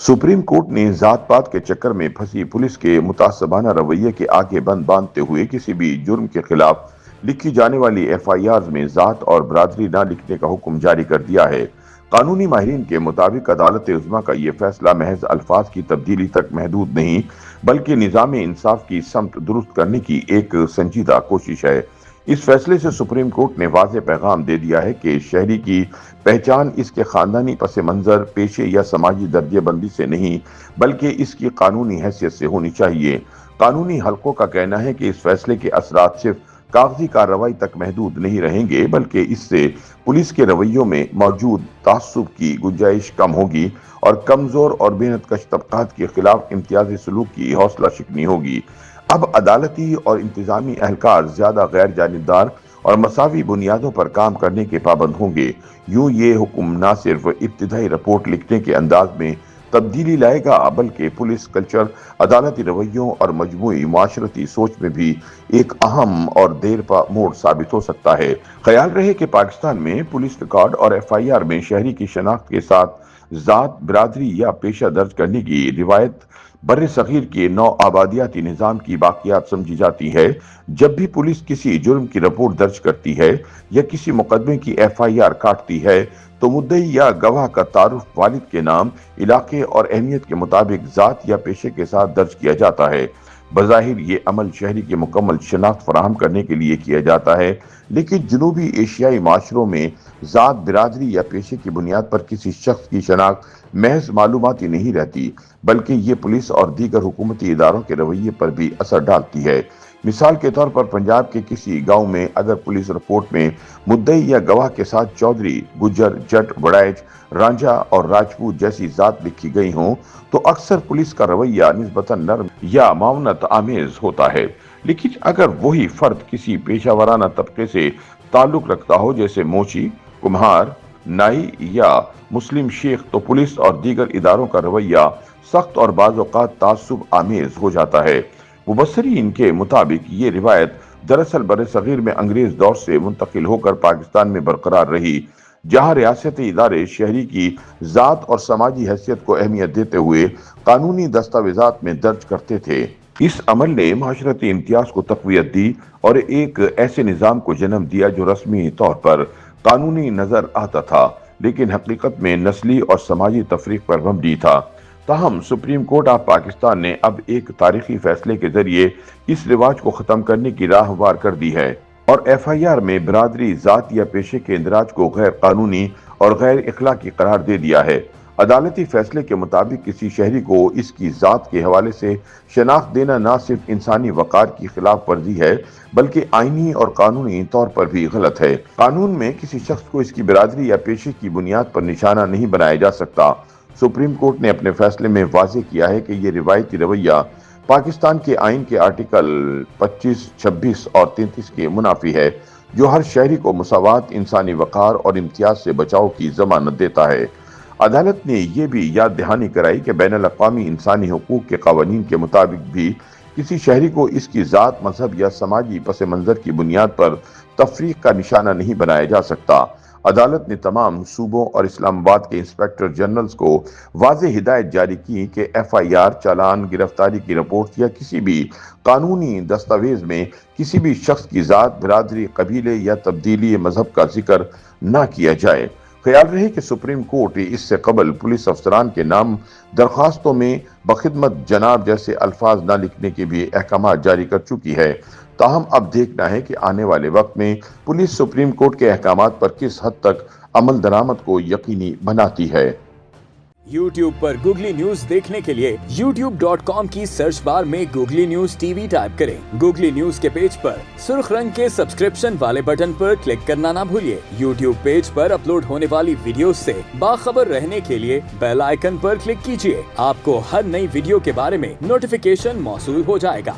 Supreme court ने जात पात के चक्कर में फंसी पुलिस के मुतासबाना रवैये के आगे बंद बांधते हुए किसी भी जुर्म के खिलाफ लिखी जाने वाली एफआईआर में जात और बरादरी न लिखने का हुक्म जारी कर दिया है। कानूनी माहिरीन के मुताबिक अदालत उज़्मा का ये फैसला महज अल्फाज की तब्दीली तक महदूद नहीं बल्कि निज़ाम इंसाफ की समत दुरुस्त करने की एक संजीदा कोशिश है। इस फैसले से सुप्रीम कोर्ट ने वाज़ेह पैगाम दे दिया है कि शहरी की पहचान इसके खानदानी पस मंजर, पेशे या समाजी दर्जे बंदी से नहीं बल्कि इसकी कानूनी हैसियत से होनी चाहिए। कानूनी हलकों का कहना है कि इस फैसले के असरात सिर्फ कागजी कार्रवाई तक महदूद नहीं रहेंगे बल्कि इससे पुलिस के रवैयों में मौजूद तासुब की गुंजाइश कम होगी और कमजोर और बेहदकश तबकात के खिलाफ इम्तियाजी सलूक की हौसला शिकनी होगी। अब अदालती और इंतजामी अहलकार ज्यादा गैर जानिबदार और मसावी बुनियादों पर काम करने के पाबंद होंगे। यूं ये हुक्म न सिर्फ इब्तिदाई रिपोर्ट लिखने के अंदाज में तब्दीली लाएगा बल्कि पुलिस कल्चर, अदालती रवैयों और मजमूई माशरती सोच में भी एक अहम और देरपा मोड़ साबित हो सकता है। ख्याल रहे कि पाकिस्तान में पुलिस रिकॉर्ड और एफआईआर में शहरी की शनाख्त के साथ जात, बिरादरी या पेशा दर्ज करने की रिवायत बर्रे सगीर के नौ आबादियाती निज़ाम की बाकियात समझी जाती है। जब भी पुलिस किसी जुर्म की रिपोर्ट दर्ज करती है या किसी मुकदमे की एफआईआर काटती है तो मुद्दई या गवाह का तारुफ वालिद के नाम, इलाके और अहमियत के मुताबिक जात या पेशे के साथ दर्ज किया जाता है। बज़ाहिर ये अमल शहरी की मुकम्मल शनाख्त फराहम करने के लिए किया जाता है, लेकिन जनूबी एशियाई माशरों में जात, बिरादरी या पेशे की बुनियाद पर किसी शख्स की शनाख्त महज मालूमाती नहीं रहती बल्कि ये पुलिस और दीगर हुकूमती इदारों के रवैये पर भी असर डालती है। मिसाल के तौर पर पंजाब के किसी गांव में अगर पुलिस रिपोर्ट में मुद्दई या गवाह के साथ चौधरी, गुज्जर, जट, वड़ैच, रांझा और राजपूत जैसी जात लिखी गई हो तो अक्सर पुलिस का रवैया निस्बतन नर्म या मावनत आमेज होता है। लेकिन अगर वही फर्द किसी पेशावराना तबके से ताल्लुक रखता हो जैसे मोची, कुम्हार, नाई या मुस्लिम शेख तो पुलिस और दीगर इदारों का रवैया सख्त और बाज़ औक़ात तासुब आमेज हो जाता है। मुबस्सिरीन के मुताबिक ये रिवायत दरअसल बर्रे-सगीर में अंग्रेज दौर से मुंतकिल होकर पाकिस्तान में बरकरार रही, जहां रियासती इदारे शहरी की जात और समाजी हैसियत को अहमियत देते हुए कानूनी दस्तावेजात में दर्ज करते थे। इस अमल ने माशरती इम्तियाज को तक़वियत दी और एक ऐसे निज़ाम को जन्म दिया जो रस्मी तौर पर कानूनी नजर आता था लेकिन हकीकत में नस्ली और समाजी तफरीक पर मबनी था। ताहम सुप्रीम कोर्ट ऑफ पाकिस्तान ने अब एक तारीखी फैसले के जरिए इस रिवाज को खत्म करने की राह हमवार कर दी है और एफआईआर में बिरादरी, जात या पेशे के इंदराज को गैर कानूनी और गैर इखलाकी करार दे दिया है। अदालती फैसले के मुताबिक किसी शहरी को इसकी जात के हवाले से शनाख्त देना न सिर्फ इंसानी वक़ार की खिलाफ वर्जी है बल्कि आईनी और कानूनी तौर पर भी गलत है। कानून में किसी शख्स को इसकी बिरादरी या पेशे की बुनियाद पर निशाना नहीं बनाया जा सकता। सुप्रीम कोर्ट ने अपने फैसले में वाज़ेह किया है कि ये रिवायती रवैया पाकिस्तान के आइन के आर्टिकल 25, 26 और 33 के मुनाफी है जो हर शहरी को मुसावात, इंसानी वक़ार और इम्तियाज से बचाव की जमानत देता है। अदालत ने यह भी याद दहानी कराई कि बैनुल अक़वामी इंसानी हुकूक के क़वानीन के मुताबिक भी किसी शहरी को इसकी ज़ात, मजहब या समाजी पस मंज़र की बुनियाद पर तफरीक का निशाना नहीं बनाया जा सकता। अदालत ने तमाम सूबों और इस्लामाबाद के इंस्पेक्टर जनरल्स को वाज़ेह हिदायत जारी की कि एफआईआर, चालान, गिरफ्तारी की रिपोर्ट या किसी भी कानूनी दस्तावेज में किसी भी शख्स की ज़ात, बिरादरी, कबीले या तब्दीली मजहब का जिक्र न किया जाए। ख्याल रहे कि सुप्रीम कोर्ट इससे कबल पुलिस अफसरान के नाम दरख्वास्तों में बखिदमत जनाब जैसे अल्फाज न लिखने के भी अहकाम जारी कर चुकी है। ताहम अब देखना है कि आने वाले वक्त में पुलिस सुप्रीम कोर्ट के अहकामात पर किस हद तक अमल दरामद को यकीनी बनाती है। YouTube पर गूगली न्यूज देखने के लिए youtube.com की सर्च बार में गूगली न्यूज टीवी टाइप करें। गूगली न्यूज के पेज पर सुर्ख रंग के सब्सक्रिप्शन वाले बटन पर क्लिक करना ना भूलिए। YouTube पेज पर अपलोड होने वाली वीडियोस से बाखबर रहने के लिए बेल आइकन पर क्लिक कीजिए। आपको हर नई वीडियो के बारे में नोटिफिकेशन मौसूल हो जाएगा।